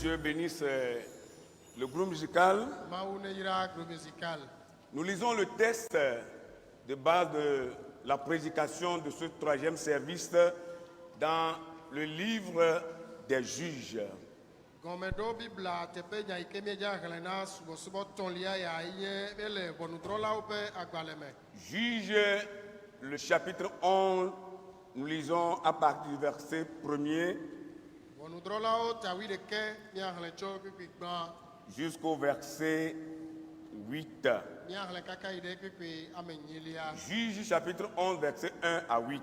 Dieu bénisse le groupe musical. Nous lisons le texte de base de la prédication de ce troisième service dans le livre des Juges. Juges, le chapitre 11, nous lisons à partir du verset 1er jusqu'au verset 8. Juges chapitre 11, verset 1 à 8.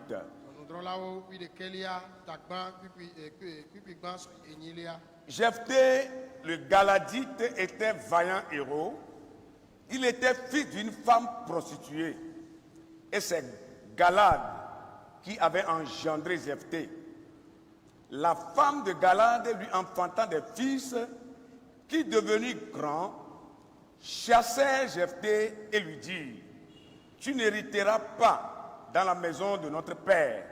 Jephthé, le Galadite, était vaillant héros. Il était fils d'une femme prostituée. Et c'est Galad qui avait engendré Jephthé. La femme de Galad lui enfanta des fils qui, devenus grands, chassèrent Jephthé et lui dirent: tu n'hériteras pas dans la maison de notre père,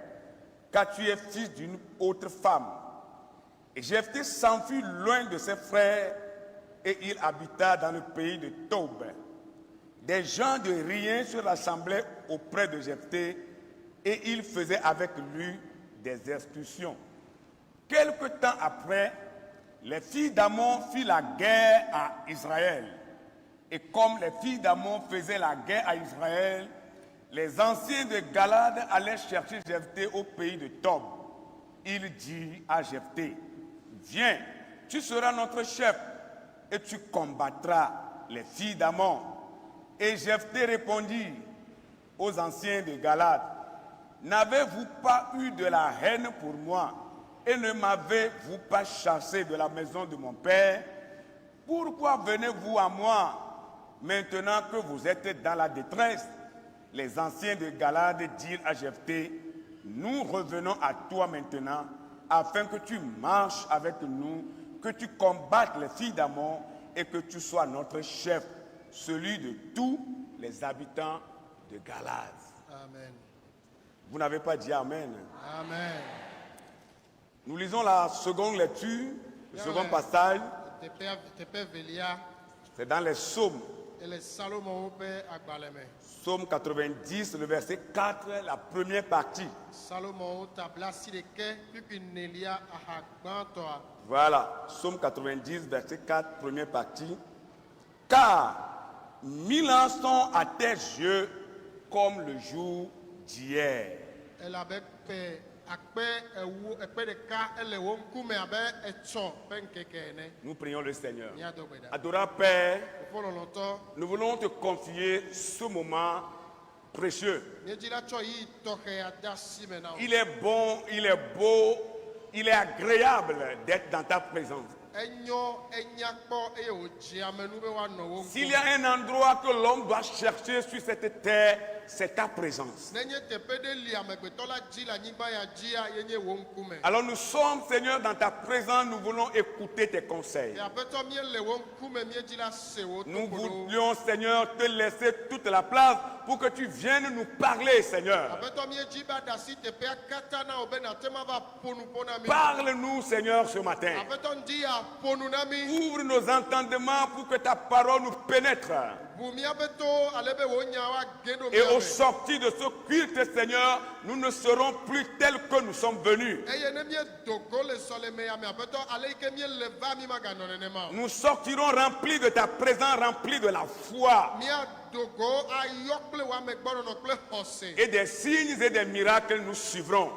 car tu es fils d'une autre femme. Et Jephthé s'enfuit loin de ses frères et il habita dans le pays de Tob. Des gens de rien se rassemblaient auprès de Jephthé et ils faisaient avec lui des excursions. Quelque temps après, les filles d'Ammon firent la guerre à Israël. Et comme les filles d'Ammon faisaient la guerre à Israël, les anciens de Galad allaient chercher Jephthé au pays de Tob. Il dit à Jephthé: viens, tu seras notre chef et tu combattras les filles d'Ammon. Et Jephthé répondit aux anciens de Galad: n'avez-vous pas eu de la haine pour moi et ne m'avez-vous pas chassé de la maison de mon père? Pourquoi venez-vous à moi maintenant que vous êtes dans la détresse? Les anciens de Galad dirent à Jephthé: nous revenons à toi maintenant afin que tu marches avec nous, que tu combattes les filles d'Ammon et que tu sois notre chef, celui de tous les habitants de Galad. Amen. Vous n'avez pas dit Amen. Amen. Nous lisons la seconde lecture, le second passage. C'est dans les psaumes. Psaume 90, le verset 4, la première partie. Voilà, Psaume 90, verset 4, première partie. Car 1000 ans sont à tes yeux comme le jour d'hier. Nous prions le Seigneur. Adorable Père, nous voulons te confier ce moment précieux. Il est bon, il est beau, il est agréable d'être dans ta présence. S'il y a un endroit que l'homme doit chercher sur cette terre, c'est ta présence. Alors nous sommes, Seigneur, dans ta présence, nous voulons écouter tes conseils. Nous voulions, Seigneur, te laisser toute la place pour que tu viennes nous parler, Seigneur. Parle-nous, Seigneur, ce matin. Ouvre nos entendements pour que ta parole nous pénètre. Et au sortir de ce culte, Seigneur, nous ne serons plus tels que nous sommes venus. Nous sortirons remplis de ta présence, remplis de la foi. Et des signes et des miracles nous suivront.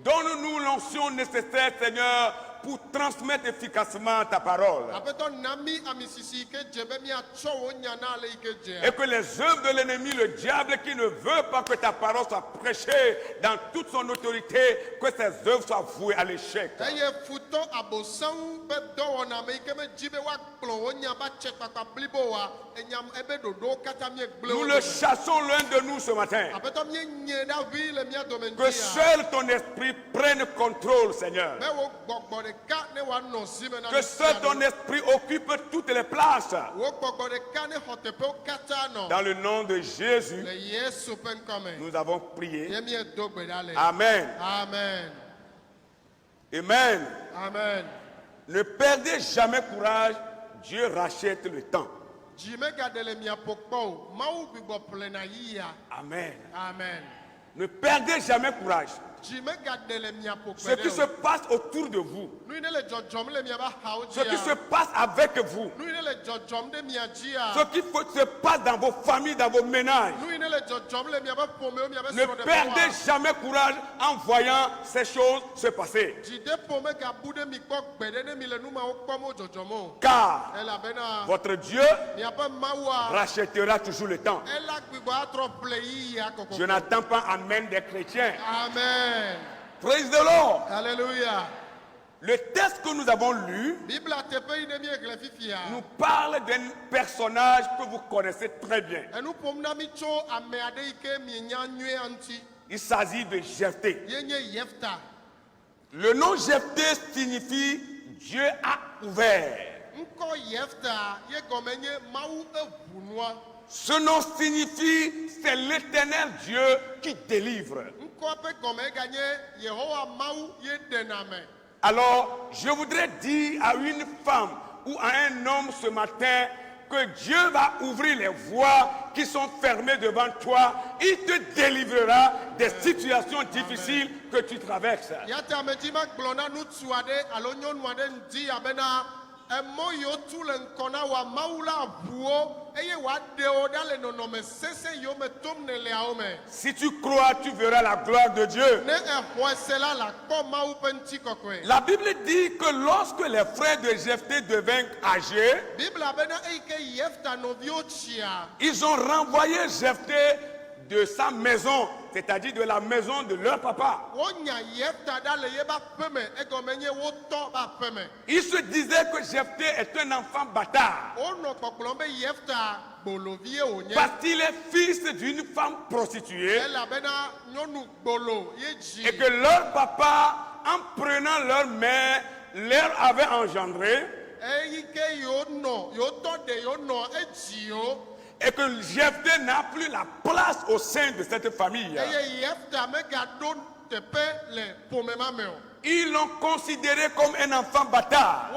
Donne-nous l'onction nécessaire, Seigneur, pour transmettre efficacement ta parole. Et que les œuvres de l'ennemi, le diable qui ne veut pas que ta parole soit prêchée dans toute son autorité, que ces œuvres soient vouées à l'échec. Nous le chassons loin de nous ce matin. Que seul ton esprit prenne contrôle, Seigneur. Que seul ton esprit occupe toutes les places. Dans le nom de Jésus, nous avons prié. Amen. Amen. Amen. Amen. Ne perdez jamais courage, Dieu rachète le temps. Amen. Amen. Ne perdez jamais courage. Ce qui se passe autour de vous, ce qui se passe avec vous, ce qui se passe dans vos familles, dans vos ménages, ne perdez jamais courage en voyant ces choses se passer. Car votre Dieu rachètera toujours le temps. Je n'attends pas amen des chrétiens. Amen. Praise the Lord. Hallelujah. Le texte que nous avons lu nous parle d'un personnage que vous connaissez très bien. Il s'agit de Jephthé. Le nom Jephthé signifie Dieu a ouvert. Ce nom signifie c'est l'Éternel Dieu qui délivre. Alors, je voudrais dire à une femme ou à un homme ce matin que Dieu va ouvrir les voies qui sont fermées devant toi. Il te délivrera des situations difficiles que tu traverses. Si tu crois, tu verras la gloire de Dieu. La Bible dit que lorsque les frères de Jephthé devinrent âgés, ils ont renvoyé Jephthé de sa maison, c'est-à-dire de la maison de leur papa. Ils se disaient que Jephthé est un enfant bâtard, parce qu'il est fils d'une femme prostituée, et que leur papa, en prenant leur mère, leur avait engendré, et que Jephthé n'a plus la place au sein de cette famille. Ils l'ont considéré comme un enfant bâtard.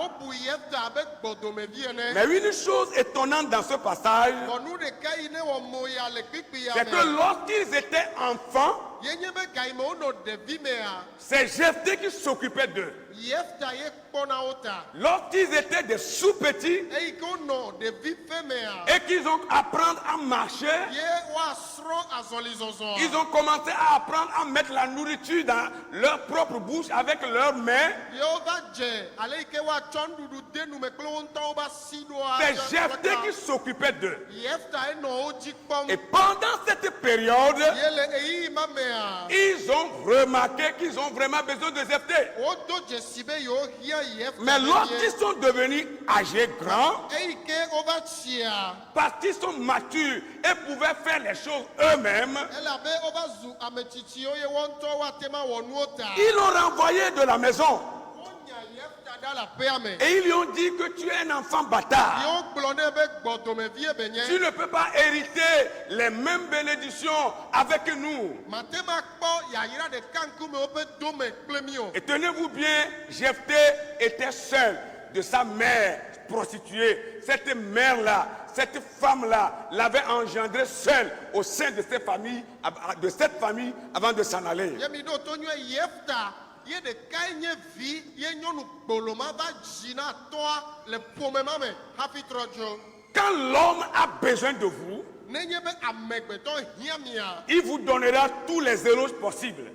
Mais une chose étonnante dans ce passage, c'est que lorsqu'ils étaient enfants, c'est Jephthé qui s'occupait d'eux. Lorsqu'ils étaient des sous-petits et qu'ils ont apprendre à marcher, ils ont commencé à apprendre à mettre la nourriture dans leur propre bouche avec leurs mains. C'est Jephthé qui s'occupait d'eux. Et pendant cette période, ils ont remarqué qu'ils ont vraiment besoin de Jephthé. Mais lorsqu'ils sont devenus âgés, grands, parce qu'ils sont matures et pouvaient faire les choses eux-mêmes, ils l'ont renvoyé de la maison. Et ils lui ont dit que tu es un enfant bâtard. Tu ne peux pas hériter les mêmes bénédictions avec nous. Et tenez-vous bien, Jephthé était seul de sa mère prostituée. Cette mère-là, cette femme-là, l'avait engendré seule au sein de cette famille avant de s'en aller. Quand l'homme a besoin de vous, il vous donnera tous les éloges possibles.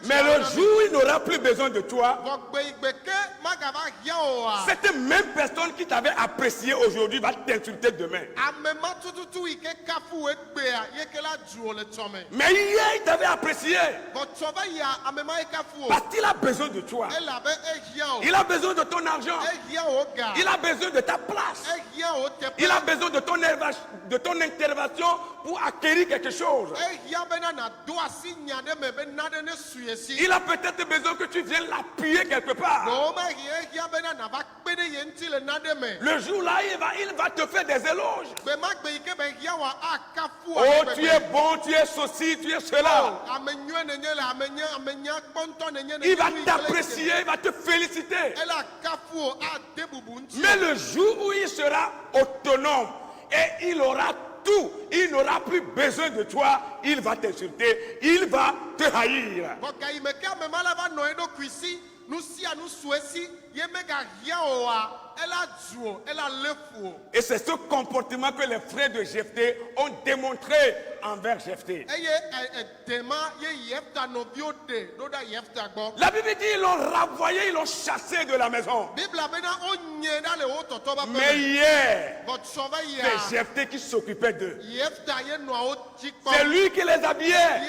Mais le jour où il n'aura plus besoin de toi, cette même personne qui t'avait apprécié aujourd'hui va t'insulter demain. Mais hier, il t'avait apprécié parce qu'il a besoin de toi. Il a besoin de ton argent. Il a besoin de ta place. Il a besoin de ton intervention pour acquérir quelque chose. Il a peut-être besoin que tu viennes l'appuyer quelque part. Le jour-là, il va te faire des éloges. Oh, tu es bon, tu es ceci, tu es cela. Il va t'apprécier, il va te féliciter. Mais le jour où il sera autonome et il aura tout, il n'aura plus besoin de toi, il va t'insulter, il va te haïr. Et c'est ce comportement que les frères de Jephthé ont démontré envers Jephthé. La Bible dit ils l'ont renvoyé, ils l'ont chassé de la maison. Mais hier, c'est Jephthé qui s'occupait d'eux. C'est lui qui les habillait.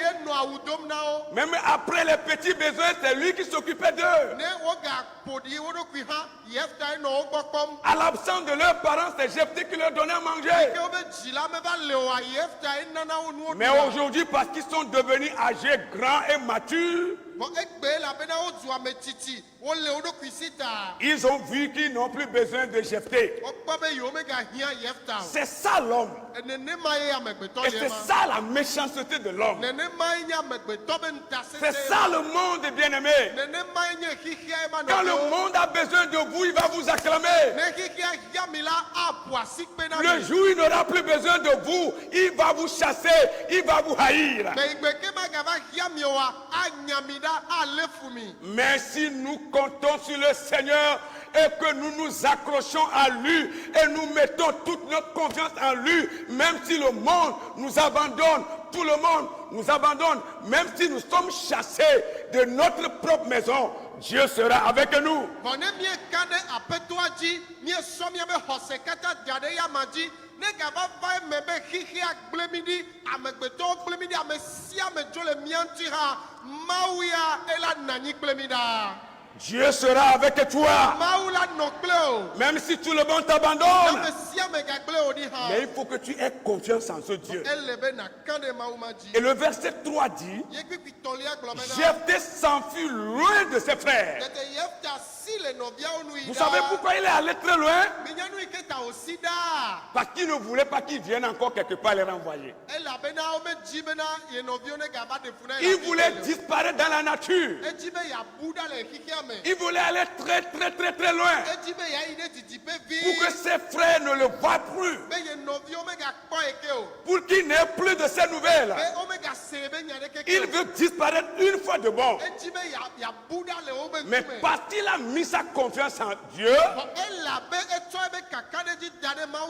Même après les petits besoins, c'est lui qui s'occupait d'eux. À l'absence de leurs parents, c'est Jephthé qui leur donnait à manger. Mais aujourd'hui, parce qu'ils sont devenus âgés, grands et matures, ils ont vu qu'ils n'ont plus besoin de Jephthé. C'est ça l'homme. Et c'est ça la méchanceté de l'homme. C'est ça le monde, bien-aimé. Quand le monde a besoin de vous, il va vous acclamer. Le jour où il n'aura plus besoin de vous, il va vous chasser, il va vous haïr. Mais si nous comptons sur le Seigneur et que nous nous accrochons à lui et nous mettons toute notre confiance en lui, même si le monde nous abandonne, tout le monde nous abandonne, même si nous sommes chassés de notre propre maison, Dieu sera avec nous. Dieu sera avec toi. Même si tout le monde t'abandonne. Mais il faut que tu aies confiance en ce Dieu. Et le verset 3 dit, Jephthé s'enfuit loin de ses frères. Vous savez pourquoi il est allé très loin? Parce qu'il ne voulait pas qu'ils viennent encore quelque part les renvoyer. Il voulait disparaître dans la nature. Il voulait aller très loin. Pour que ses frères ne le voient plus. Pour qu'il n'ait plus de ses nouvelles. Il veut disparaître une fois de bon. Mais parce qu'il a mis sa confiance en Dieu,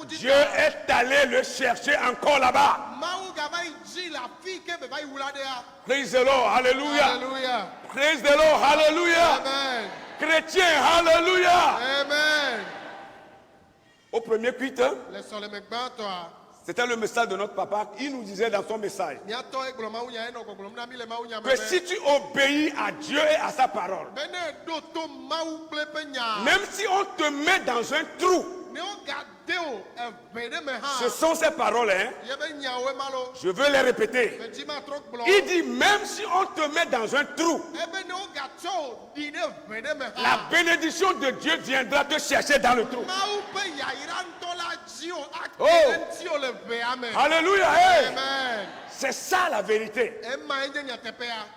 Dieu est allé le chercher encore là-bas. Praise the Lord, hallelujah. Praise the Lord, hallelujah. Amen. Chrétien, hallelujah. Amen. Au premier culte, c'était le message de notre papa. Il nous disait dans son message que si tu obéis à Dieu et à sa parole, même si on te met dans un trou, ce sont ces paroles, hein? Je veux les répéter. Il dit, même si on te met dans un trou, la bénédiction de Dieu viendra te chercher dans le trou. Oh. Alléluia. Hey. C'est ça la vérité.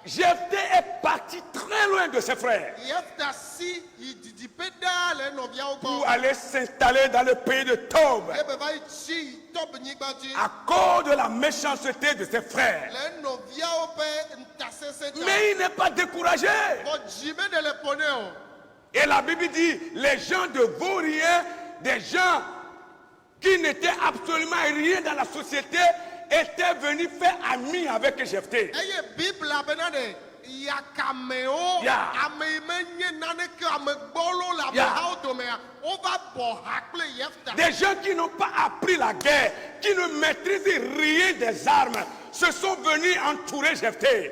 Jephthé est parti très loin de ses frères pour aller s'installer dans le pays de Tob à cause de la méchanceté de ses frères. Mais il n'est pas découragé. Et la Bible dit, les gens de vaurien, des gens qui n'étaient absolument rien dans la société, étaient venus faire ami avec Jephthé. Des gens qui n'ont pas appris la guerre, qui ne maîtrisent rien des armes, se sont venus entourer Jephthé.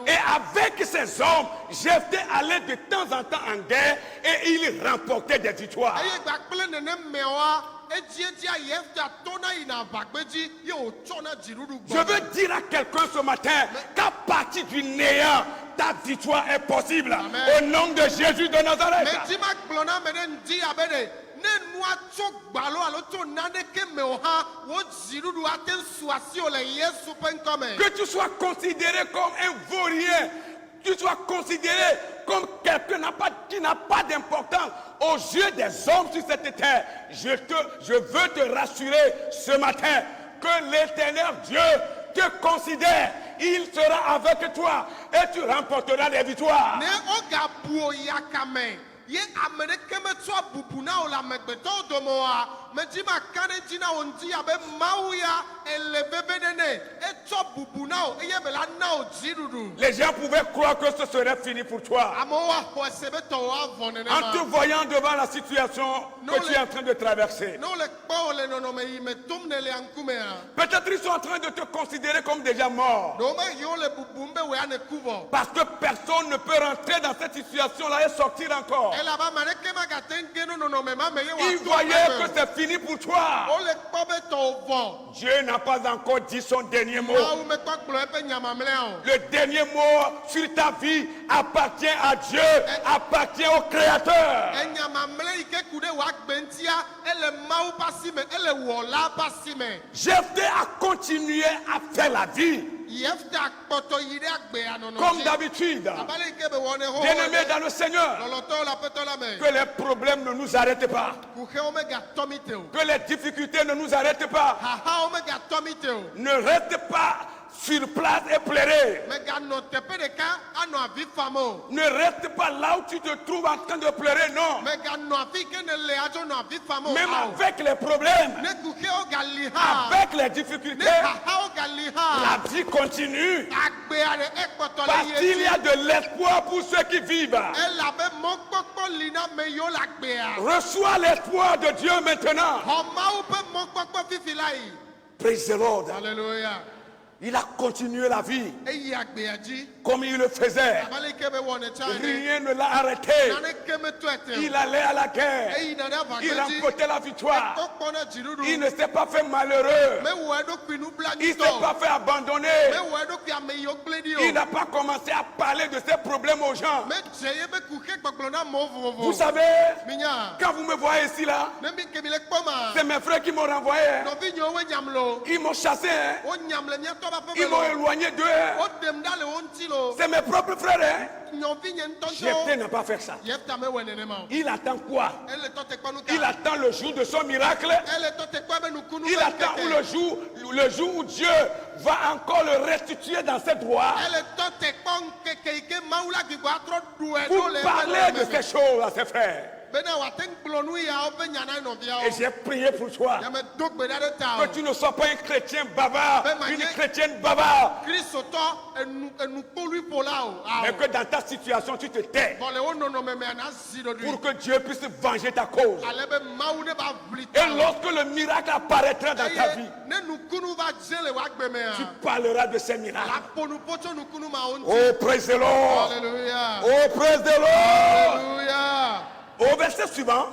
Et avec ces hommes, Jephthé allait de temps en temps en guerre et il remportait des victoires. Je veux dire à quelqu'un ce matin qu'à partir du néant, ta victoire est possible. Au nom de Jésus de Nazareth. Que tu sois considéré comme un vaurien, tu sois considéré comme quelqu'un qui n'a pas d'importance aux yeux des hommes sur cette terre. Je veux te rassurer ce matin que l'Éternel Dieu te considère. Il sera avec toi et tu remporteras des victoires. Ye Amerika me tso bubuna o la megbeto domoa me jima kane jina onji abe mauya elebebedene e tso bubuna o eye bela na o jirudu. Les gens pouvaient croire que ce serait fini pour toi. Amowa ho sebeto wa vonene ma. En te voyant devant la situation que tu es en train de traverser. No le pa le no me me tumne le ankumea. Peut-être ils sont en train de te considérer comme déjà mort. No me yo le bubumbe we ane kuvo. Parce que personne ne peut rentrer dans cette situation-là et sortir encore. Il voyait que c'est fini pour toi. Dieu n'a pas encore dit son dernier mot. Le dernier mot sur ta vie appartient à Dieu, appartient au Créateur. Jephthé a continué à faire la vie. Comme d'habitude. Bien-aimés dans le Seigneur, que les problèmes ne nous arrêtent pas, que les difficultés ne nous arrêtent pas. Ne reste pas sur place et pleurer. Ne reste pas là où tu te trouves en train de pleurer, non. Même avec les problèmes, avec les difficultés, la vie continue. Parce qu'il y a de l'espoir pour ceux qui vivent. Reçois l'espoir de Dieu maintenant. Praise the Lord. Hallelujah. Il a continué la vie comme il le faisait. Rien ne l'a arrêté. Il allait à la guerre. Il remportait la victoire. Il ne s'est pas fait malheureux. Il ne s'est pas fait abandonner. Il n'a pas commencé à parler de ses problèmes aux gens. Vous savez, quand vous me voyez ici là, c'est mes frères qui m'ont renvoyé. Ils m'ont chassé. Ils m'ont éloigné d'eux. C'est mes propres frères. Jephthé n'a pas fait ça. Il attend quoi? Il attend le jour de son miracle. Il attend le jour où Dieu va encore le restituer dans ses droits. Pour parler de ces choses à ses frères. Et j'ai prié pour toi que tu ne sois pas un chrétien bavard, une chrétienne bavard, mais que dans ta situation tu te tais pour que Dieu puisse venger ta cause. Et lorsque le miracle apparaîtra dans ta vie, tu parleras de ces miracles. Oh, praise the Lord. Oh, praise the Lord. Au verset suivant,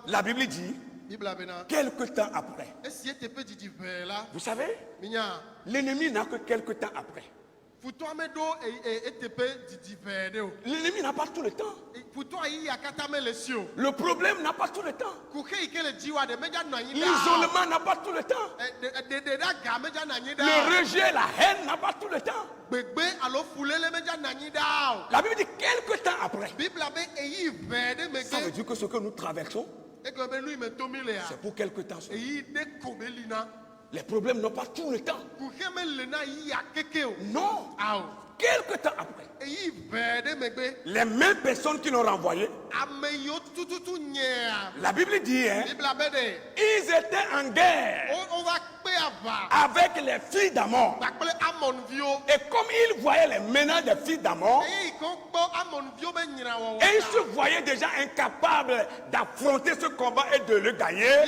la Bible dit, quelque temps après. Vous savez, l'ennemi n'a que quelque temps après. L'ennemi n'a pas tout le temps. Le problème n'a pas tout le temps. L'isolement n'a pas tout le temps. Le rejet, la haine n'a pas tout le temps. La Bible dit quelque temps après. Ça veut dire que ce que nous traversons, c'est pour quelque temps. Les problèmes n'ont pas tout le temps. Non. Quelque temps après, les mêmes personnes qui l'ont renvoyé, la Bible dit, hein, ils étaient en guerre avec les filles d'Amon. Et comme ils voyaient les menaces des filles d'Amon, et ils se voyaient déjà incapables d'affronter ce combat et de le gagner,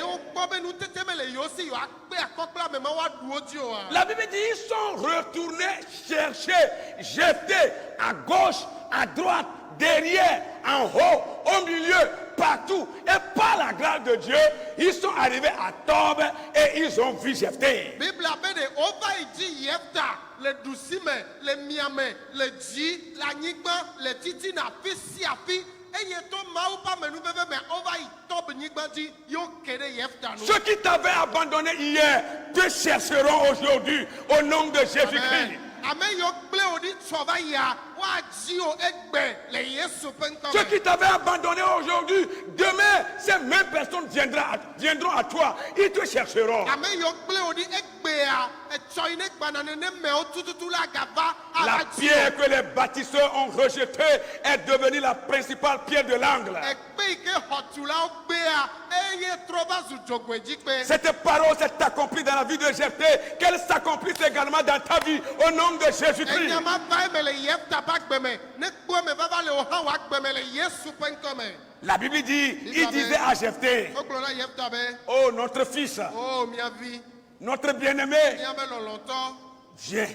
la Bible dit ils sont retournés chercher Jephthé à gauche, à droite, derrière, en haut, au milieu, partout. Et par la grâce de Dieu, ils sont arrivés à Tob et ils ont vu Jephthé. Bible abe de ova iji Yefta le dusime le miame le dzi la nyigba le titi na fi si afi eye to mawu pa menu bebe me ova itob nyigba dzi yo kede Yefta nu. Ceux qui t'avaient abandonné hier te chercheront aujourd'hui au nom de Jésus-Christ. Amen yo gble odi tsova ya wa dzi o egbe le Yesu pe Ceux nkome. qui t'avaient abandonné aujourd'hui, demain, ces mêmes personnes viendront à toi. Ils te chercheront. Amen yo gble odi egbe ya etso ine gbana ne me o tututu la gava La ala dzi o. pierre que les bâtisseurs ont rejetée est devenue la principale pierre de l'angle. Egbe ike hotula o gbe ya eye trova zu jogwe dzi pe. Cette parole s'est accomplie dans la vie de Jephthé, qu'elle s'accomplisse également dans ta vie au nom de Jésus-Christ. Enyama va emele Yefta ba gbeme ne kpo me va le o ha wa gbeme le Yesu pe nkome. La Bible dit, il disait à Jephthé, O gblɔ na Yefta be oh notre fils, o mia vi notre bien-aimé, mia be lɔlɔtɔ viens,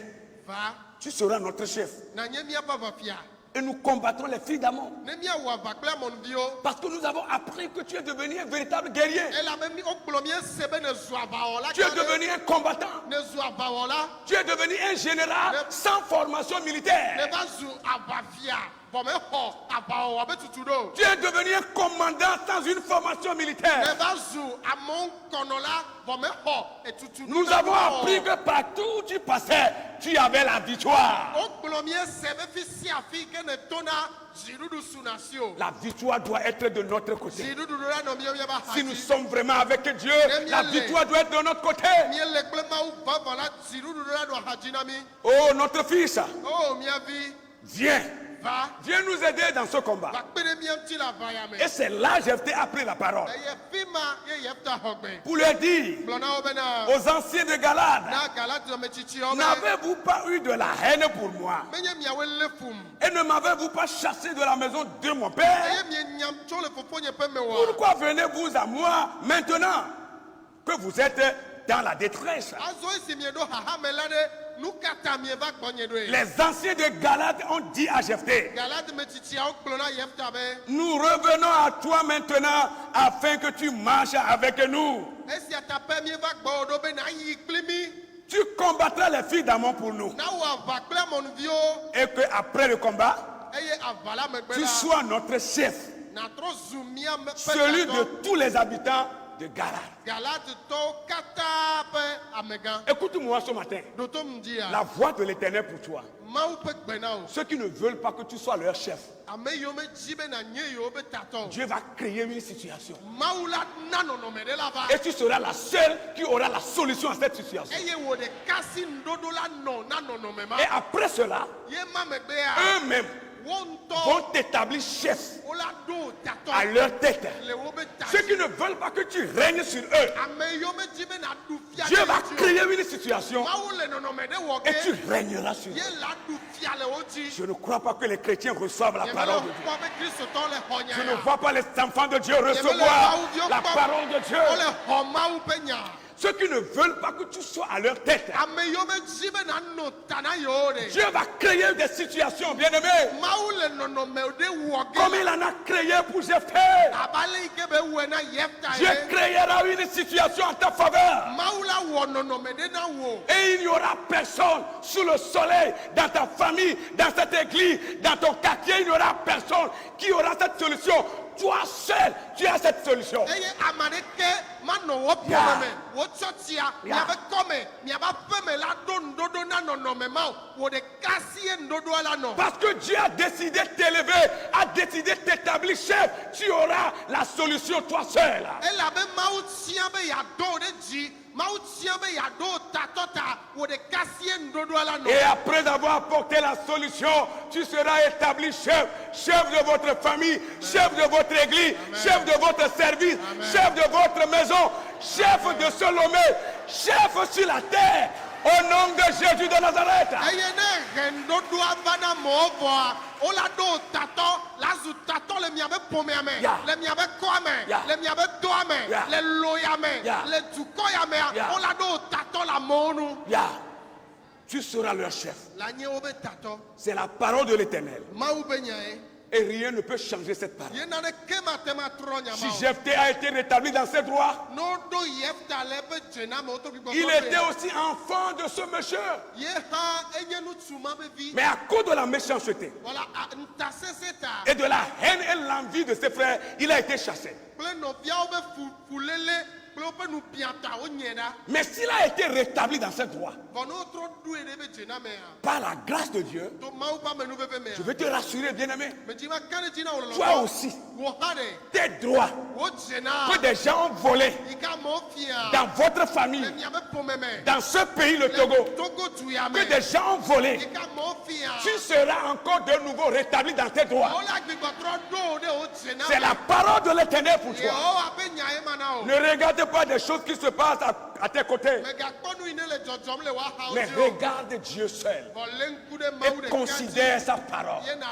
va tu seras notre chef. na nye mia ba va fia Et nous combattrons les filles d'Amon. ne mia wɔ ava kple amɔnuviwo. Parce que nous avons appris que tu es devenu un véritable guerrier. Elabe mi o gblɔ mi ese be ne zu aʋawɔla. Tu es devenu un combattant. ne zu aʋawɔla Tu es devenu un général sans formation ne militaire. va zu aʋafia vɔ me xɔ aʋawɔwɔ be tutu ɖo. Tu es devenu un commandant sans une formation Ne militaire. va zu amewo kɔnɔla vɔ me xɔ etutu. Nous avons appris que partout où tu passais, tu avais la victoire. O gblɔ mi ese be fi si afi ke ne tona dziɖuɖu suna si o. La victoire doit être de notre côté. Dziɖuɖu la nɔ mia ba Si nous xa dzi. sommes vraiment avec Dieu, la victoire doit être de notre côté. Miele kple Mawu vavɔ la dziɖuɖu la nɔ axadzi na mi. Oh notre fils, O mia vi viens. va Viens nous aider dans ce combat. va kpe ɖe mia ŋuti le aʋaya me. Et c'est là que Jephthé a pris la parole. Eye fi ma ye Yefta xɔ gbe. Pour leur dire Gblɔ na wo bena aux anciens de Galade, na Galate ametsitsiwo be n'avez-vous pas eu de la haine pour moi? menye miawoe lé fum. Et ne m'avez-vous pas chassé de la maison de mon père? Eye mienyam tso le fofonye ƒe me wa. Pourquoi venez-vous à moi maintenant que vous êtes dans la détresse? Azɔ esi mieɖo xaxa me la ɖe nu ka ta mieva gbɔnye ɖoe. Les anciens de Galade ont dit à Jephthé, Galate metsitsiawo gblɔ na Yefta be nous revenons à toi maintenant afin que tu marches avec nous. esia ta pe mieva gbɔ ɖo be na yi kpli mi. Tu combattras les filles d'Amon pour nous. Na wɔ aʋa kple amɔnuviwo Et qu'après le combat, eye aʋa la megbe tu la sois notre chef, natrɔ zu mia me ƒe celui de tatɔ. tous les habitants de Galade. Galatetɔwo katã ƒe amegã. Écoute-moi ce matin. Ɖo tom dzia. La voix de l'Éternel pour toi. Mawu ƒe gbe na wo. Ceux qui ne veulent pas que tu sois leur chef, Ame yiwo medzi be nànye yiwo be tatɔ. Dieu va créer une situation. Mawu la na nɔnɔme ɖe la va. Et tu seras la seule qui aura la solution à cette situation. Eye wò ɖeka si ŋuɖoɖo la nɔ na nɔnɔme ma. Et après cela, Ye ma megbea. eux-mêmes Wo ŋutɔ. vont t'établir chef Wo la ɖo tatɔ. à leur tête. Le wo be ta. Ceux qui ne veulent pas que tu règnes sur eux, Ame yiwo medzi be naɖu fia Dieu ɖe va ŋuti o. créer une situation Mawu le nɔnɔme ɖe wɔ et tu ge. régneras sur Ye eux. la ɖu fia le wo ŋuti. Je ne crois pas que les chrétiens reçoivent la parole de Dieu. Kpɔ be kristotɔ le xɔ nya Je ne ya. vois pas les enfants de Dieu recevoir la parole de Dieu. Wole xɔ Mawu ƒe nya. Ceux qui ne veulent pas que tu sois à leur tête, Ame yiwo medzi be nanɔ ta na yewo ɖe. Dieu va créer des situations, bien-aimés, Mawu le nɔnɔme ɖe wɔ comme ge. il en a créé pour Jephthé. Abale yi ke be wɔe na Yefta Dieu ye. créera une situation en ta faveur. Mawu la wɔ nɔnɔme ɖe na wo. Et il n'y aura personne sous le soleil, dans ta famille, dans cette église, dans ton quartier, il n'y aura personne qui aura cette solution. Toi seul, tu as cette solution. Eye ame ɖeke manɔ wo Ya. ƒome me. Wo tsɔtsia. Ya. Miabe kɔme. Miabe aƒeme la ɖo ŋuɖoɖo na nɔnɔme ma o. Wo ɖeka si ye ŋuɖoɖoa la nɔ. Parce que Dieu a décidé de t'élever, a décidé de t'établir chef, tu auras la solution toi seul. Elabe Mawu tia be yeaɖo wo ɖe dzi. Mawu tia be yeaɖo wo tatɔ ta. Wo ɖeka si ye ŋuɖoɖoa la nɔ. Et après avoir apporté la solution, tu seras établi chef, chef de votre famille, chef de votre église, chef de votre service, chef de votre maison, chef de Salomé, chef sur la terre, au nom de Jésus de Nazareth. Eye ne he ŋuɖoɖoa va na amewo vɔa, wola ɖo wo tatɔ, la zu tatɔ le miabe ƒomea me, Ya. le miabe kɔa me, Ya. le miabe dɔa me, Ya. le loya me, Ya. le dukɔ ya mea, Ya. wola ɖo wo tatɔ le amewo nu. Ya, tu seras leur chef. La nye wo be tatɔ. C'est la parole de l'Éternel. Mawu be nya ye. Et rien ne peut changer cette parole. Ye nane kema tema tro nyama. Si Jephthé a été rétabli dans ses droits, No do Yefta le be jena me oto bi il était aussi enfant de ce monsieur. Ye ha enye nu tsuma be vi. Mais à cause de la méchanceté Voilà, nta seseta. et de la haine et l'envie de ses frères, il a été chassé. Ple no bia be fulele, ple pe nu pianta o nyeda. Mais s'il a été rétabli dans ses droits, Bono tro du e de be jena me a. par la grâce de Dieu, To mau pa me nu be me je a. veux te rassurer, bien-aimé, Me jima kane jina o lo. toi aussi, Wo hade. tes droits Wo jena. que des gens ont volés Ika mo fia. dans votre famille, Me be pomeme. dans ce pays, le Togo, Togo tu ya me. que des gens ont volé, Ika mo fia. tu seras encore de nouveau rétabli dans tes droits. Ola gbigbo tro do de o jena. C'est la parole de l'Éternel pour Ye toi. o abe nya e mana o. Ne regarde pas des choses qui se passent à tes côtés, Me ga kponu ine le jojom le wa ha o mais ji o. regarde Dieu seul Bo le nku de mau de et considère sa parole. Ye na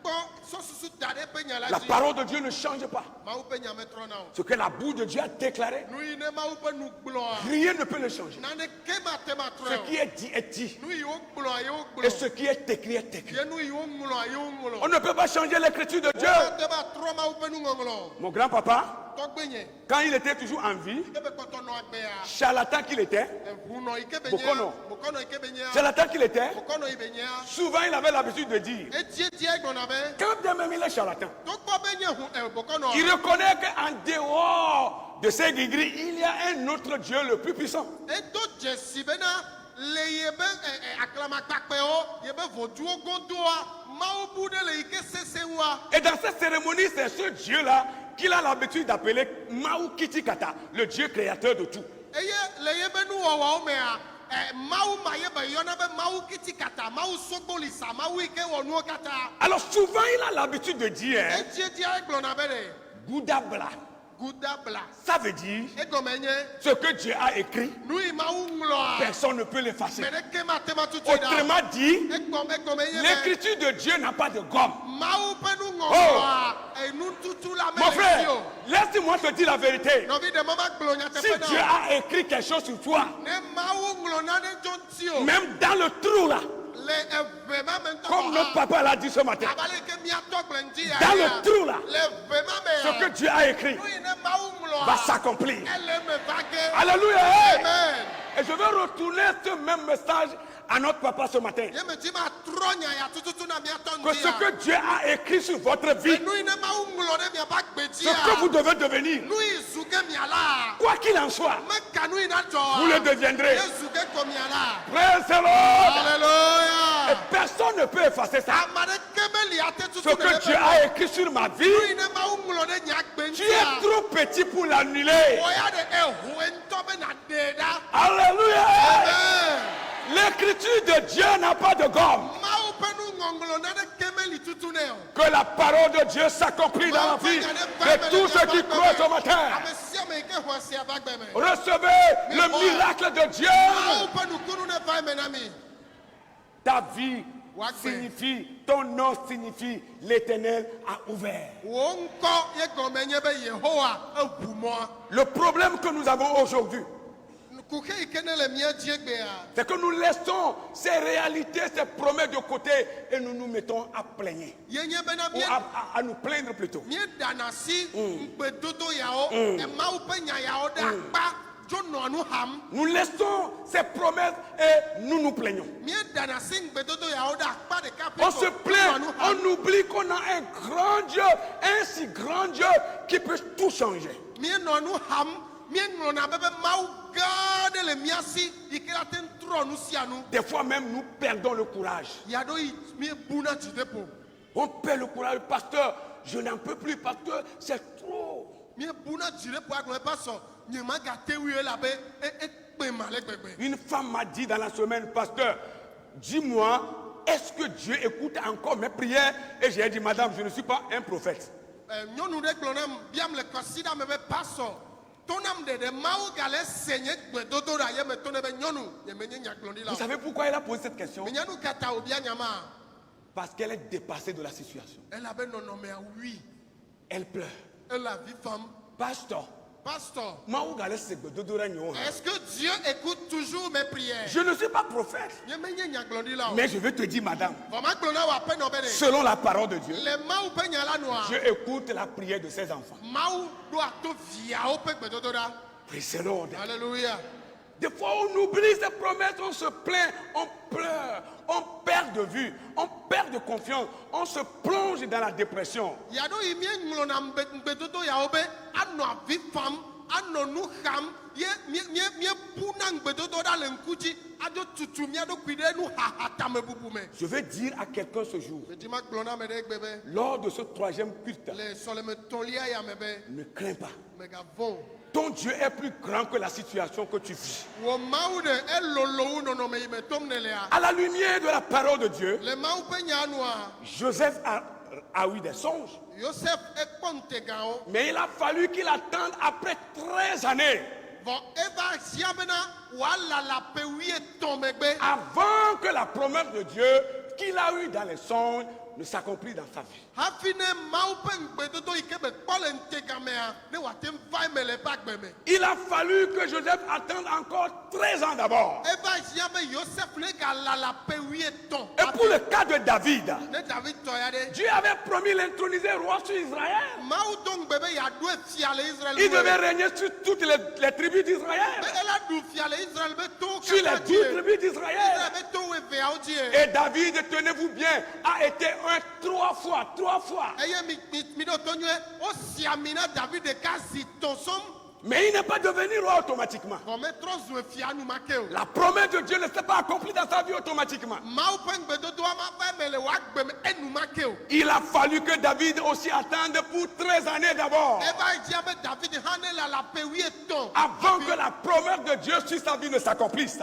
kpo so susu da de pe nya la La ji. parole de Dieu ne change pas. Mau pe nya me tro na o. Ce que la bouche de Dieu a déclaré, Nu ine mau pe nu gblɔ a. rien ne peut le changer. Na ne ke ma te ma tro. Ce qui est dit est dit. Nu yi o gblɔ a ye o Et gblɔ. ce qui est écrit est écrit. Ye nu yi o ŋlɔ a ye o ŋlɔ. On ne peut pas changer l'écriture de Dieu. Wo te ba tro mau pe nu ŋɔŋlɔ. Mon grand-papa, Tɔgbe nye. quand il était toujours en vie, Ke be kpɔtɔ nɔ agbe a. charlatan qu'il était, Ehunɔ yi ke be Bokono. nya. Bokono yi ke be nya. charlatan qu'il était, Bokono yi be nya. souvent il avait l'habitude de dire, Etie tie gbɔna be. quand bien même il est charlatan, Tɔgbɔ be nye hu bokono. il reconnaît qu'en dehors de ces gris-gris, il y a un autre Dieu le plus puissant. Edo dzesi bena le ye be aklamakpakpewo ye be voduwo godoa mawu bu ɖe le yi ke sese ŋua. Et dans cette cérémonie, c'est ce Dieu-là qu'il a l'habitude d'appeler Maou Kitikata, le Dieu créateur de tout. Eye le ye be nuwɔwɔwo mea mawu ma ye be yɔna be mawu kitikata mawu sogbolisa mawu yi ke wɔ nuwo katã. Alors souvent, il a l'habitude de dire, hein, Edziedia egblɔna be ɖe Goudabla. gudabla Ça veut dire egɔme nye ce que Dieu a écrit, nu yi mawu ŋlɔa personne ne peut l'effacer. me ɖeke ma te ma tutu da. Autrement dit, Egɔme nye be l'écriture de Dieu n'a pas de gomme. mawu ƒe nuŋɔŋlɔa enututu la Mon me le frère, dzi o. laisse-moi te dire la vérité. Nɔvi ɖe mama gblɔ Si nyateƒe Dieu na o. a écrit quelque chose sur toi, Ne mawu ŋlɔ nane tso ŋuti o. même dans le trou là, Le eve ma me ŋutɔ comme notre papa l'a dit ce matin, abalị ke miatɔ gblẽ ŋuti ya dans ya. le trou là, Le eve ma me ce que ya. Dieu a écrit Nu yi ne mawu ŋlɔa. va s'accomplir. Ele me va ge. Alléluia. Hey! Amen. Et je veux retourner ce même message à notre papa ce matin. Ye me dzi ma trɔ nya ya tututu na miatɔ Que ŋuti ce ya. que Dieu a écrit sur votre vie, Nu yi ne mawu ŋlɔ ɖe miaƒe agbe dzi ce que vous ya. devez devenir, Nu yi zu ge miala. quoi qu'il en soit, Meka nu yi na dzɔ. vous le deviendrez. Ye zu ge ko miala. Praise the Lord. Et Alléluia. personne ne peut effacer ça. Ame ɖeke meli ate Ce tutu que Dieu a écrit sur ma vie, Nu yi ne mawu ŋlɔ ɖe nye agbe tu ŋuti ya. es trop petit pour l'annuler. Wɔya ɖe eho ŋutɔ be na ɖe ɖa. Alléluia. Amen. L'écriture de Dieu n'a pas de gomme. Mawu ƒe nuŋɔŋlɔ naneke meli tutu nɛ o. Que la parole de Dieu s'accomplit dans la vie de tous ceux qui croient ce matin. Ame sia ame yi ke xɔ asia va gbe me. Recevez le miracle de Dieu. Mawu ƒe nukunu ne va eme na mi. Ta vie Wagbe. signifie, ton nom signifie, l'Éternel a ouvert. Wò ŋkɔ ye gɔme nye be Yehowa eʋu mɔ. Le problème que nous avons aujourd'hui, Kuxe yi ke ne le mía dzi egbea. c'est que nous laissons ces réalités, ces promesses de côté et nous nous mettons à plaigner. Ye nye bena Ou à nous plaindre plutôt. míeɖana si ŋugbedodo yawo. Mawu ƒe nya yawo ɖe akpa dzo nɔa nu ham. Nous laissons ces promesses et nous nous plaignons. Míeɖana si ŋugbedodo yawo ɖe akpa ɖeka On se ƒe plaint, nu ham. on oublie qu'on a un grand Dieu, un si grand Dieu qui peut tout changer. Míenɔ nu ham. Míeŋlɔna be Mawu gã aɖe le mía si yi ke ate ŋu trɔ nu sia nu. Des fois même nous perdons le courage. Yaɖo yi míebuna dzideƒo. On perd le courage, pasteur, je n'en peux plus, pasteur, c'est trop. Míebuna dzideƒo agblɔ be pasɔ nye magate wui elabe ekpe ma le gbegbe. Une femme m'a dit dans la semaine, pasteur, dis-moi, est-ce que Dieu écoute encore mes prières? Et j'ai dit, madame, je ne suis pas un prophète. Nyɔnu ɖe gblɔ nam biam le kɔsida me be pasɔ tonam ɖeɖe Mawu gale se nye gbedodo ɖa ye me to ne be nyɔnu nye menye nyagblɔɖila Vous o. savez pourquoi elle a posé cette question? Menya nu kata wòbia nyama. Parce qu'elle est dépassée de la situation. Elabe nɔnɔmea wui. Elle pleure. Ele avi fam. Pasteur, Pasteur, est-ce est-ce que Dieu écoute toujours mes prières? Je ne suis pas prophète, mais je vais te dire, madame, selon la parole de Dieu, je écoute la prière de ses enfants. Praise the Lord. Alléluia. Des fois, on oublie ces promesses, on se plaint, on pleure, on perd de vue, on perd de confiance, on se plonge dans la dépression. Je vais dire à quelqu'un ce jour, lors de ce troisième culte, ne crains pas. Ton Dieu est plus grand que la situation que tu vis. À la lumière de la parole de Dieu, Joseph a eu des songes. Mais il a fallu qu'il attende après 13 années avant que la promesse de Dieu qu'il a eue dans les songes ne s'accomplit dans sa vie. Il a fallu que Joseph attende encore 13 ans d'abord. Et pour le cas de David, Dieu avait promis l'introniser roi sur Israël. Il devait régner sur toutes les tribus d'Israël. Sur les 10 tribus d'Israël. Et David, tenez-vous bien, a été un 3 fois. Mais il n'est pas devenu roi automatiquement. La promesse de Dieu ne s'est pas accomplie dans sa vie automatiquement. Il a fallu que David aussi attende pour 13 années d'abord, avant que la promesse de Dieu sur sa vie ne s'accomplisse.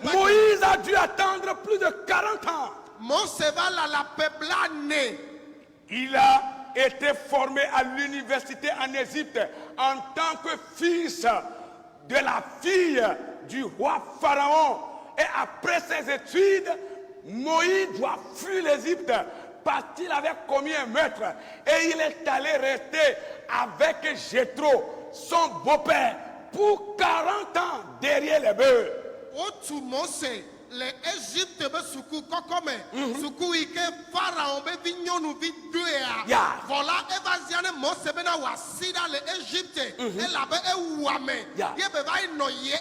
Moïse a dû attendre plus de 40 ans. Il a été formé à l'université en Égypte en tant que fils de la fille du roi Pharaon. Et après ses études, Moïse doit fuir l'Égypte parce qu'il avait commis un meurtre. Et il est allé rester avec Jéthro, son beau-père, pour 40 ans derrière les bœufs. Les Égyptes be suku kokome suku ike Pharaon be vinyonu vidua voilà evaziane Mose be na wasida le Égypte e la be ewame ye be vai no ye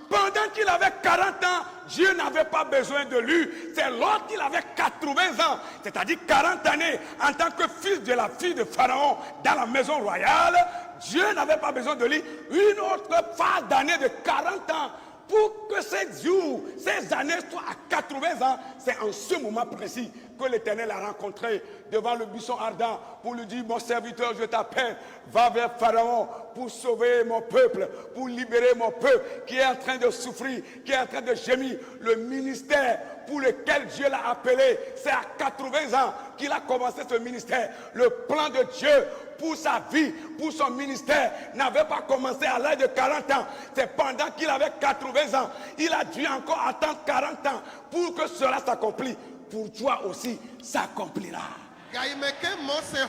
Pendant qu'il avait 40 ans, Dieu n'avait pas besoin de lui. C'est lorsqu'il avait 80 ans, c'est-à-dire 40 années, en tant que fils de la fille de Pharaon dans la maison royale, Dieu n'avait pas besoin de lui. Une autre phase d'années de 40 ans. Pour que ces jours, ces années soient à 80 ans, c'est en ce moment précis que l'Éternel a rencontré devant le buisson ardent pour lui dire, mon serviteur, je t'appelle, va vers Pharaon pour sauver mon peuple, pour libérer mon peuple qui est en train de souffrir, qui est en train de gémir. Le ministère pour lequel Dieu l'a appelé, c'est à 80 ans qu'il a commencé ce ministère. Le plan de Dieu pour sa vie, pour son ministère, n'avait pas commencé à l'âge de 40 ans. C'est pendant qu'il avait 80 ans. Il a dû encore attendre 40 ans pour que cela s'accomplisse. Pour toi aussi, s'accomplira.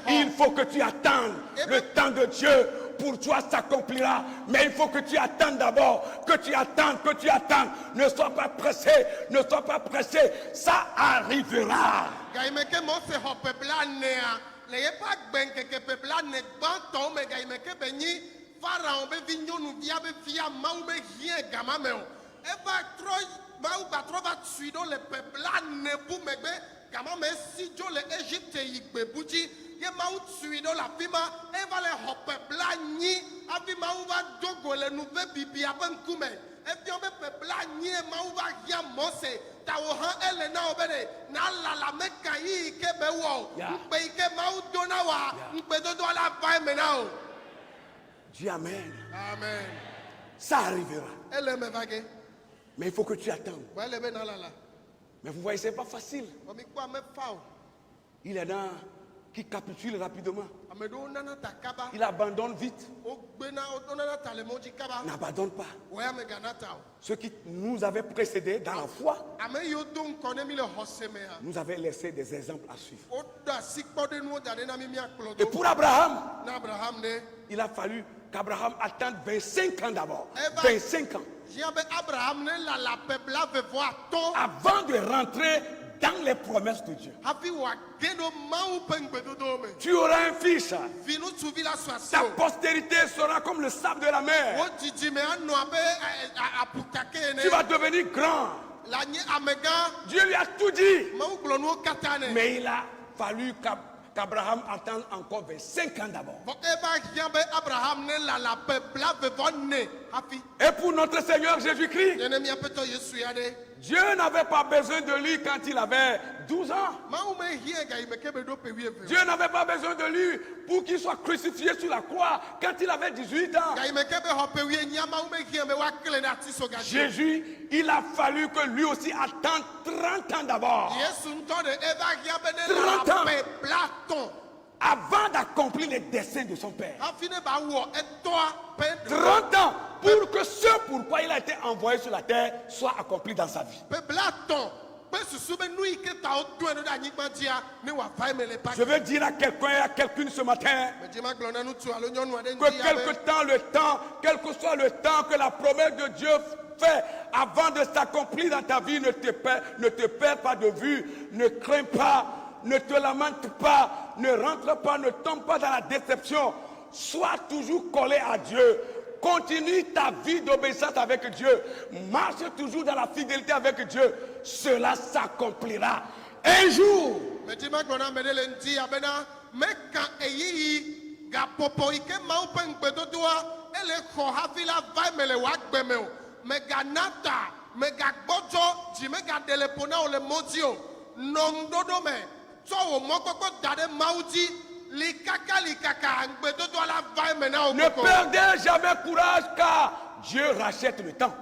Il faut que tu attendes le temps de Dieu. Pour toi, s'accomplira. Mais il faut que tu attendes d'abord. Que tu attendes. Ne sois pas pressé. Ça arrivera. Pharaon be vinyonu via be via mau be hien gamameo eva troi mau batrova suido le peuple ne bu megbe gamame si jo le Égypte igbebuji ye mau suido la fima eva le ho peuple ni avi mau va dogo le nouve bibi abankume evi on be peuple ni mau va hia Mose tawo han ele na obere na la meka yi ke be wo pe ke mau dona wa pe dodo la va menao. Dis amen. Amen. Ça arrivera. Mais il faut que tu attendes. Mais vous voyez, ce n'est pas facile. Il est dans qui capitule rapidement. ame ɖewo nana ta kaba Il abandonne vite, wogbena wonana ta le mɔ dzi kaba n'abandonne pas. wɔya megana ta o Ceux qui nous avaient précédés dans la foi, ame yiwo do ŋkɔ ne mi le xɔse mea nous avaient laissé des exemples à suivre. woɖo asi kpɔɖenuwo da ɖe na mi miakplɔ Et do pour Abraham, na abraham ne il a fallu qu'Abraham attende 25 ans d'abord. Eva. 25 ans. hiã be abraham ne lala ƒe blavevɔ atɔ̃ Avant de rentrer dans les promesses de Dieu. hafi wòage ɖo mawu ƒe ŋgbedodowo me Tu auras un fils. vinutsuvi la su asi Ta o postérité sera comme le sable de la mer. wo dzidzime anɔ abe aputake Tu vas ene devenir grand. la nye amegã Dieu lui a tout dit. mawu gblɔ nuwo katã ne Mais il a fallu qu'Abraham attende encore 25 ans d'abord. vɔ eva hiã be abraham ne lala ƒe blavevɔ ne hafi Et pour notre Seigneur Jésus-Christ, nye ne miaƒetɔ yesu ya ɖe Dieu n'avait pas besoin de lui quand il avait 12 ans. mawu me hiẽ gayime ke be ɖo ƒe wuieve Dieu n'avait pas besoin de lui pour qu'il soit crucifié sur la croix quand il avait 18 ans. gayime ke be xɔ ƒe wuienyi mawu me hiẽ be woaklẽ ɖe ati so gadzi Jésus, il a fallu que lui aussi attende 30 ans d'abord yesu ŋutɔ ɖe eva hiã be ne 30 ans. lala ƒe blatɔ̃ avant d'accomplir les desseins de son Père. hafi ne ba wɔ etɔa ƒe 30 ans pour que ce pourquoi il a été envoyé sur la terre soit accompli dans sa vie. ƒe blatɔ̃ kpe susu be nu yi ke ta wodɔe ɖo ɖe anyigba dzia ne wòava eme le pa Je veux dire à quelqu'un et à quelqu'une ce matin medzi magblɔ na ŋutsu alo nyɔnu aɖe que ŋdi ya quelque be temps, quel que soit le temps que la promesse de Dieu fait avant de s'accomplir dans ta vie, ne te perds pas de vue, ne crains pas, ne te lamente pas, ne rentre pas, ne tombe pas dans la déception. Sois toujours collé à Dieu. Continue ta vie d'obéissance avec Dieu. Marche toujours dans la fidélité avec Dieu. Cela s'accomplira un jour. medzi magblɔ na ame ɖe le ŋdi ya bena meka eyiyi gaƒoƒo yi ke mawu ƒe ŋugbedodoa ele xɔ hafi la va eme le wòagbe me o megana ta megagbɔdzɔ dzi megaɖe le ƒo na wo le mɔ dzi o nɔ ŋuɖoɖo me tsɔ wò mɔkpɔkpɔ da ɖe mawu dzi likaka ŋugbedodoa la va eme na wo Ne koko perdez jamais courage car Dieu rachète le temps.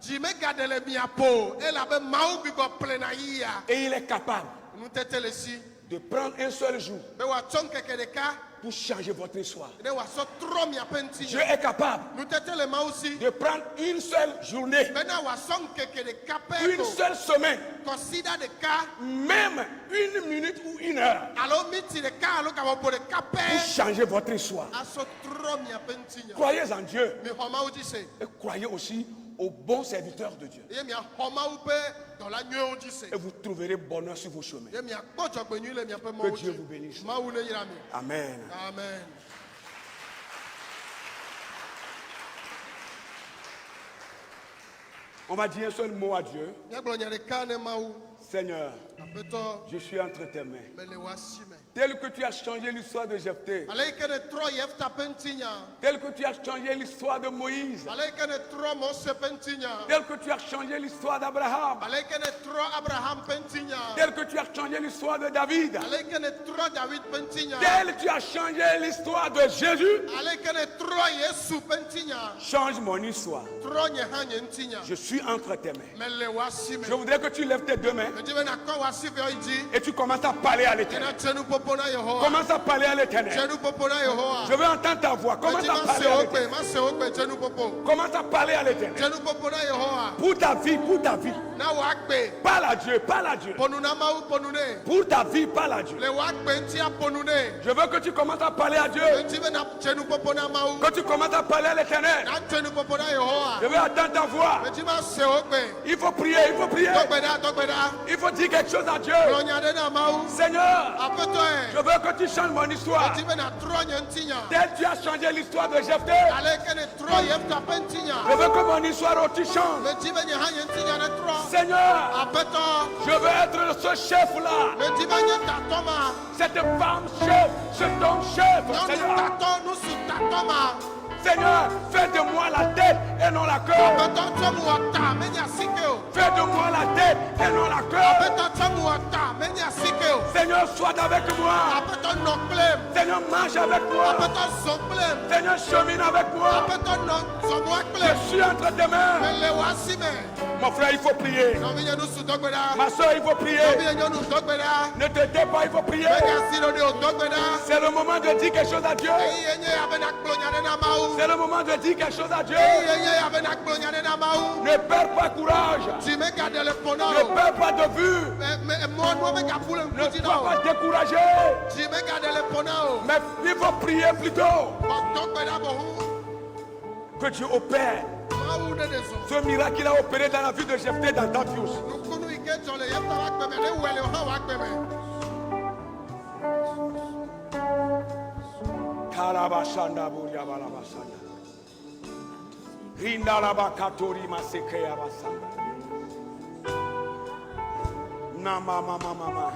dzi megaɖe le mia ƒo elabe mawu gbigbɔ plena yiyia Et il est capable nutete le si de prendre un seul jour be wòatsɔ ŋkeke ɖeka pour changer votre histoire. ne wòasɔ trɔ miaƒe Dieu ŋutinya est capable nutete le mawu si de prendre une seule journée, bena wòasɔ ŋkeke ɖeka ƒe une ko seule semaine, kɔsida ɖeka même une minute ou une heure alo miti ɖeka alo gabɔbɔ ɖeka pour ƒe changer votre histoire. asɔ trɔ miaƒe ŋutinya Croyez en Dieu mixɔ mawu dzi se et croyez aussi aux bons serviteurs de Dieu. ye miaxɔ mawu ƒe dɔla nyuiwo dzi se Et vous trouverez bonheur sur vos chemins. ye miakpɔ dzɔgbenyui le miaƒe Que mɔwo Dieu dzi vous bénisse. mawu ne yra mi Amen. amen. On va dire un seul mot à Dieu. Míagblɔ nya ɖeka ne mawu Seigneur, aƒetɔ je suis entre tes mains. mele wò asi me Tel que tu as changé l'histoire de Jephthé, ale yi ke ne trɔ Yefta ƒe ŋutinya tel que tu as changé l'histoire de Moïse, ale yi ke ne trɔ Mose ƒe ŋutinya tel que tu as changé l'histoire d'Abraham, ale yi ke ne trɔ Abraham ƒe ŋutinya tel que tu as changé l'histoire de David, ale yi ke ne trɔ David ƒe ŋutinya tel que tu as changé l'histoire de Jésus, ale yi ke ne trɔ Yesu ƒe ŋutinya change mon histoire. trɔ nye hã nye ŋutinya Je suis entre tes mains. mele wò asi me Je voudrais que tu lèves tes deux mains medi be nakɔ wò asi vɛ yi dzi et tu commences à parler à l'éternel. ena tse nuƒoƒo na Yehowa Commence à parler à tse l'éternel. nuƒoƒo na Yehowa Je veux entendre ta voix. Commence medi à ma parler se à wo l'éternel. gbe ma se wo gbe tse nuƒoƒo Commence à parler à tse l'éternel. nuƒoƒo na Yehowa Pour ta vie, pour ta vie. na wò agbe Parle à Dieu, parle à Dieu. ƒonu na mawu ƒonu ne Pour ta vie, parle à Dieu. le wò agbe ŋuti aƒonu ne Je veux que tu commences à parler à Dieu. ŋuti be na tse nuƒoƒo na mawu Que tu commences à parler à l'éternel. na tse nuƒoƒo na Yehowa Je veux entendre ta voix. medi ma se wo gbe Il faut prier, il faut prier. dɔgbe ɖa dɔgbe ɖa Il faut dire quelque chose à Dieu. gblɔ nya ɖe na mawu Seigneur, aƒetɔe je veux que tu changes mon histoire. medi be na trɔ nye ŋutinya Tel tu as changé l'histoire de Jephthé. ale yi ke ne trɔ Yefta ƒe ŋutinya Je veux que mon histoire aussi change. medi be nye hã nye ŋutinya ne trɔ Seigneur, aƒetɔ je veux être ce chef-là. medi be nye tatɔ ma Cette femme chef, cet homme chef. nyɔnu Seigneur, tatɔ nusu tatɔ ma Seigneur, fais de moi la tête et non la queue. Aƒetɔ tsɔ mu wɔ ta menye asike o. Fais de moi la tête et non la queue. Aƒetɔ tsɔ mu wɔ ta menye asike o. Seigneur, sois avec moi. Aƒetɔ nɔ kplem. Seigneur, marche avec moi. Aƒetɔ zɔ kplem. Seigneur, chemine avec moi. Aƒetɔ nɔ zɔmɔ Je kplem. suis entre tes mains. Mele wɔ asi me. Mon frère, il faut prier. Nɔvinye nu su dɔgbe ɖa. Ma soeur, il faut prier. Nɔvinye nyɔnu dɔgbe ɖa. Ne te tais pas, il faut prier. Megasi ɖo ɖe o dɔgbe ɖa. C'est le moment de dire quelque chose à Dieu. Eye nye abe nakplɔ nya ɖe na Mawu. C'est le moment de dire quelque chose à Dieu. Eye nye abe nakplɔ nya ɖe na Mawu. Ne perds pas courage. Dzi megaɖe le ƒo na Ne o. perds pas de vue. Mɔnua megaƒu le Ne ŋkuti sois na pas o. découragé. Dzi megaɖe le ƒo na o. Mais il faut prier plutôt. Xɔ dɔgbe ɖa bohu. Que Dieu opère. Mawu ɖe ɖe zɔ. Ce miracle qu'il a opéré dans la vie de Jephthé dans ta vie aussi. Nukunu yi ke dzɔ le Yefta ƒe agbe me, ne wɔe le hã wɔ agbe me. Karabashanda Buriabalabashanda. Rindalaba Katori Masekeya Basanda. Nama mama mama.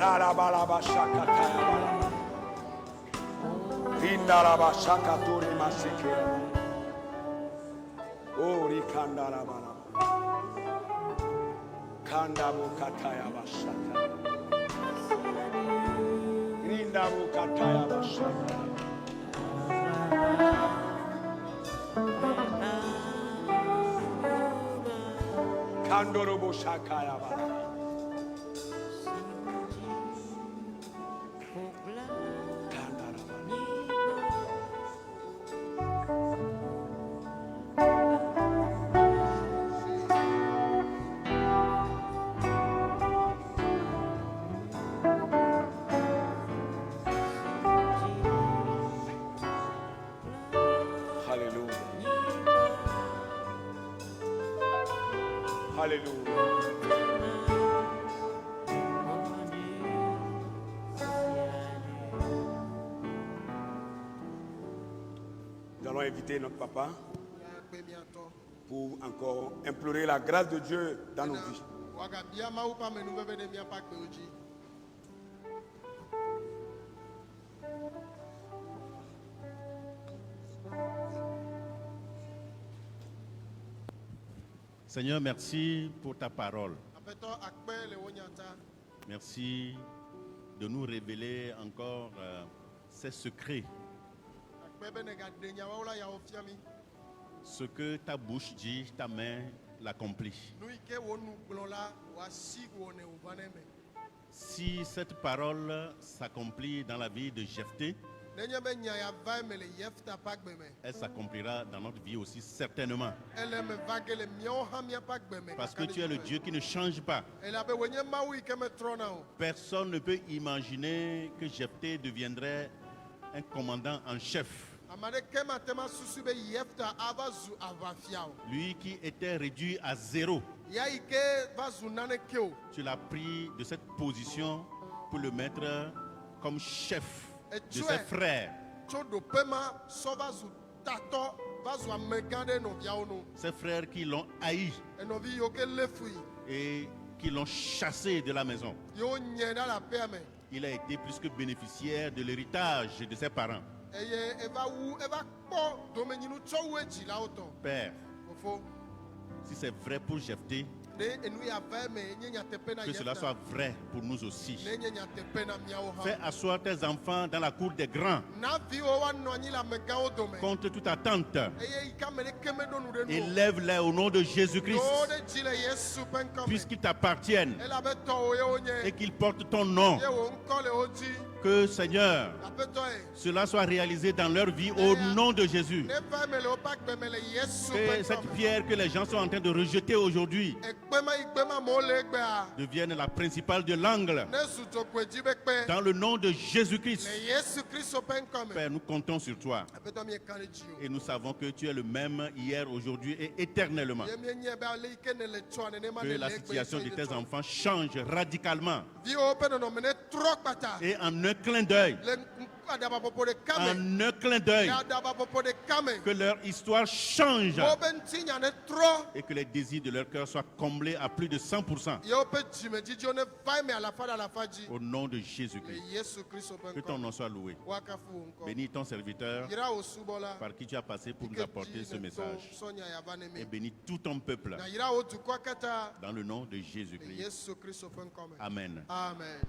Rarabalaba Shakataya Balaba. Rindalaba Shakatori Masekeya. Oh, Rikandalabalaba. Kandabu Kataya Bashaka. Rindabu Kataya Bashaka. Kandorobo Shakaya Bala. Hallelujah. Hallelujah. Nous allons inviter notre papa Akpe miatɔ. pour encore implorer la grâce de Dieu dans nos vies. Wagabia Mawu ƒe amenuveve ɖe miaƒe agbewo dzi. Seigneur, merci pour ta parole. Aƒetɔ akpe le wo nya ta. Merci de nous révéler encore ces secrets, Akpe be negaɖe nyawoawo la yawo fia mi. ce que ta bouche dit, ta main l'accomplit. Nu yi ke wo nu gblɔ la, woasi wɔnɛ wòva ne me. Si cette parole s'accomplit dans la vie de Jephthé, Nenye be nya ya va eme le Yefta ƒe agbe me. elle s'accomplira dans notre vie aussi certainement. Ele me va ge le miawo hã miaƒe agbe me. Parce que tu es le Dieu qui ne change pas. Elabe wònye Mawu yi ke metrɔna o. Personne ne peut imaginer que Jephthé deviendrait un commandant en chef. Ame aɖeke mate ma susu be Yefta ava zu aʋafia o. Lui qui était réduit à zéro. Ya yi ke va zu naneke o. Tu l'as pris de cette position pour le mettre comme chef de ses frères. Tso ɖoƒe ma sɔ va zu tatɔ, va zu amegã ɖe nɔviawo nu. Ses frères qui l'ont haï Enɔvi yiwo ke lé fui, et qui l'ont chassé de la maison. yiwo nye ɖe le aƒea me. Il a été plus que bénéficiaire de l'héritage de ses parents. Eye eva kpɔ domenyinu tsɔ wu edzilawo tɔ. Père, Fofo, si c'est vrai pour Jephthé, ne enu ya va eme nye nyateƒe na que cela Yefta. soit vrai pour nous aussi. Ne nye nyateƒe na miawo Fais hã. asseoir tes enfants dans la cour des grands Na viwo woanɔ anyi le amegãwo dome. contre toute attente. Eye yi ke ame ɖeke meɖo nu ɖe nu o. Élève-les au nom de Jésus-Christ, Ɖowo ɖe dzi le Yesu ƒe ŋkɔ me. puisqu'ils t'appartiennent Elabe tɔwo ye wonye. et qu'ils portent ton nom. Ye wò ŋkɔ le wo dzi. Que Seigneur, Aƒetɔe. cela soit réalisé dans leur vie au nom de Jésus. Ne va eme le woƒe agbe me le Yesu Que ƒe cette ŋkɔ me. pierre que les gens sont en train de rejeter aujourd'hui Ekpema yi gbema amewo le egbea. devienne la principale de l'angle. Ne zu dzogbe dzi be kpe. Dans le nom de Jésus-Christ, Le Yesu Kristo ƒe ŋkɔ me. Père, nous comptons sur toi. Aƒetɔ mieka ɖe dzi o. Et nous savons que tu es le même hier, aujourd'hui et éternellement. Ye mienye be ale yi ke ne le tsɔa nenema Que ne la le egbe situation yi de ke tes le tsɔa. enfants change radicalement. Viwo ƒe nɔnɔme ne trɔ kpata. Et en un clin d'œil, Le en un clin d'œil, que leur histoire change et que les désirs de leur cœur soient comblés à plus de 100%. Au nom de Jésus-Christ, que ton nom soit loué. Bénis ton serviteur par qui tu as passé pour nous apporter ce message. Et bénis tout ton peuple dans le nom de Jésus-Christ. Amen. Amen.